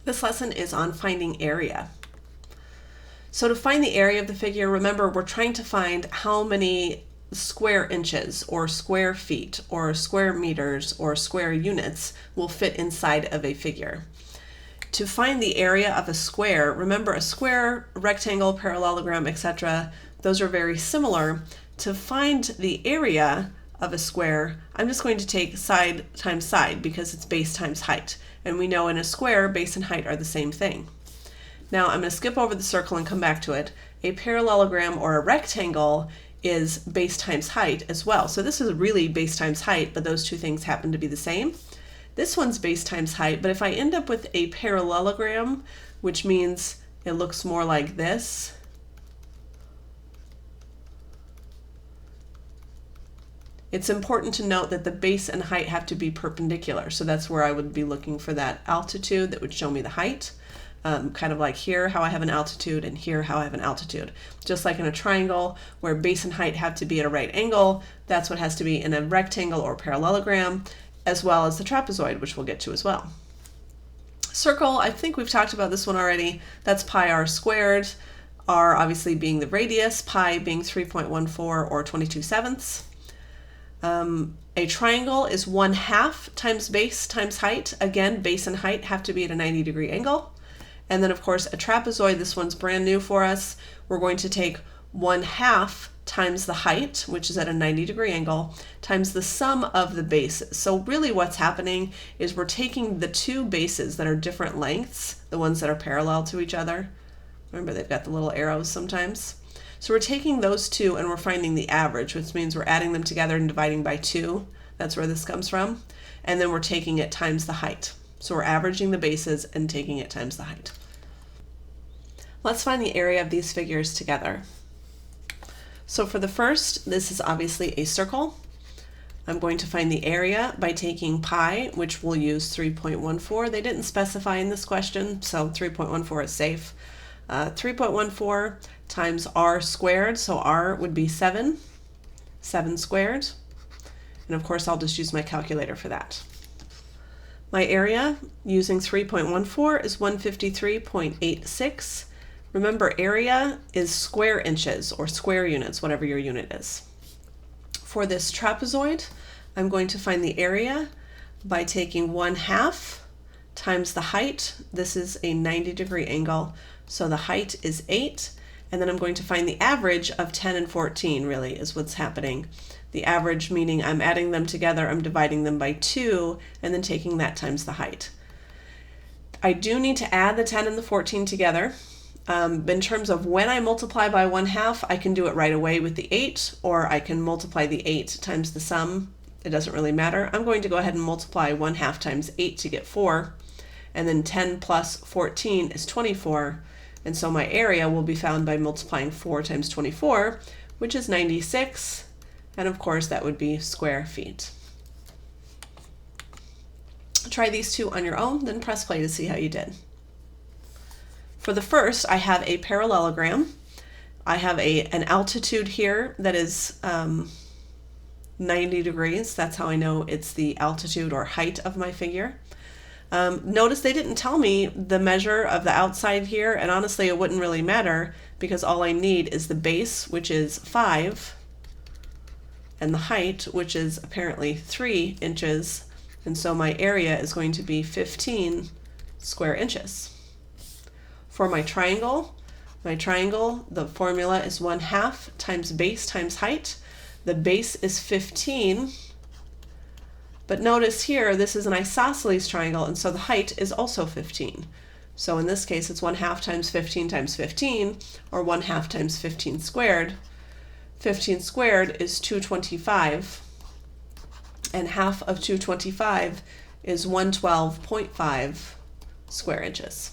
This lesson is on finding area. So to find the area of the figure, remember we're trying to find how many square inches or square feet or square meters or square units will fit inside of a figure. To find the area of a square, remember a square, rectangle, parallelogram, etc., those are very similar. To find the area of a square, I'm just going to take side times side because it's base times height. And we know in a square, base and height are the same thing. Now I'm going to skip over the circle and come back to it. A parallelogram or a rectangle is base times height as well. So this is really base times height, but those two things happen to be the same. This one's base times height, but if I end up with a parallelogram, which means it looks more like this, it's important to note that the base and height have to be perpendicular. So that's where I would be looking for that altitude that would show me the height. Kind of like here how I have an altitude and here how I have an altitude. Just like in a triangle where base and height have to be at a right angle, that's what has to be in a rectangle or parallelogram, as well as the trapezoid, which we'll get to as well. Circle, I think we've talked about this one already. That's pi r squared, r obviously being the radius, pi being 3.14 or 22/7. A triangle is 1/2 times base times height. Again, base and height have to be at a 90-degree angle. And then of course a trapezoid, this one's brand new for us. We're going to take 1/2 times the height, which is at a 90-degree angle, times the sum of the bases. So really what's happening is we're taking the two bases that are different lengths, the ones that are parallel to each other. Remember they've got the little arrows sometimes. So we're taking those two and we're finding the average, which means we're adding them together and dividing by 2. That's where this comes from. And then we're taking it times the height. So we're averaging the bases and taking it times the height. Let's find the area of these figures together. So for the first, this is obviously a circle. I'm going to find the area by taking pi, which we'll use 3.14. They didn't specify in this question, so 3.14 is safe. 3.14 times r squared, so r would be 7 squared. And of course I'll just use my calculator for that. My area using 3.14 is 153.86. Remember, area is square inches or square units, whatever your unit is. For this trapezoid, I'm going to find the area by taking 1/2 times the height. This is a 90-degree angle, so the height is 8. And then I'm going to find the average of 10 and 14, really, is what's happening. The average meaning I'm adding them together, I'm dividing them by 2, and then taking that times the height. I do need to add the 10 and the 14 together. In terms of when I multiply by 1/2, I can do it right away with the 8, or I can multiply the 8 times the sum. It doesn't really matter. I'm going to go ahead and multiply 1/2 times 8 to get 4, and then 10 plus 14 is 24, and so my area will be found by multiplying 4 times 24, which is 96, and of course that would be square feet. Try these two on your own, then press play to see how you did. For the first, I have a parallelogram. I have an altitude here that is 90 degrees. That's how I know it's the altitude or height of my figure. Notice they didn't tell me the measure of the outside here, and honestly it wouldn't really matter because all I need is the base, which is 5, and the height, which is apparently 3 inches, and so my area is going to be 15 square inches. For my triangle, the formula is 1/2 times base times height. The base is 15, but notice here this is an isosceles triangle, and so the height is also 15. So in this case it's 1/2 times 15 times 15, or 1/2 times 15 squared. 15 squared is 225, and half of 225 is 112.5 square inches.